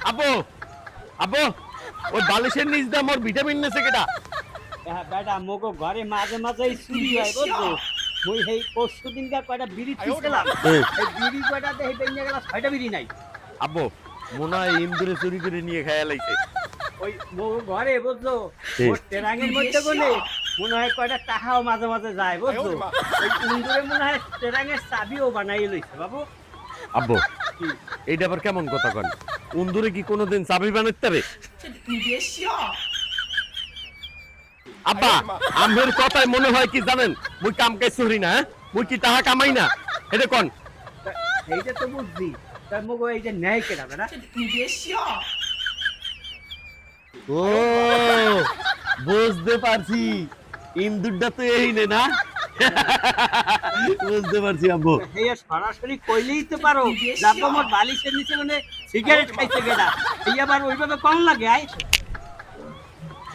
আব্বু আব্বু ওই বালিশের নিচ দিয়ে মোর ভিটামিন নেছে কেটা? বেটা মোগো ঘরে মাঝে মাঝে চুরি হয় বুঝছো? মুই সেই পরশু দিনকার কয়টা বিড়ি পিছিলাম, এই বিড়ি কয়টাতে এই বেঞ্জে গেল 6টা বিড়ি নাই। আব্বু মনে হয় ইন্দুরে চুরি করে নিয়ে খায়া লাইছে। ওই মোগো ঘরে বুঝছো ওর ট্রেনাঙের মধ্যে কোনে মনে হয় কয়টা টাকাও মাঝে মাঝে যায় বুঝছো? ওই ইন্দুরে মনে হয় ট্রেনাঙের চাবিও বানাই লইছে বাবু। আব্বু এইটা আবার কেমন কথা কন? উন্দুরে কি কোনোদিন চাবি বানাইতে পারে? আব্বা আমের কথায় মনে হয় কি জানেন, মুই কাম কাজ করি না, মুই কি টাকা কামাই না, এটা কোন? এইটা তো বুঝছি, তার মোগো এই যে ন্যায় কেনা বেটা। ও বুঝতে পারছি, ইন্দুরটা তো এই নে না। বুঝতে পারছি আব্বু। এই সরাসরি কইলেই তো পারো যাবো মোর বালিশের নিচে মানে সিগারেট খাইছে গেডা, এই আবার ওইভাবে কম লাগে আয়।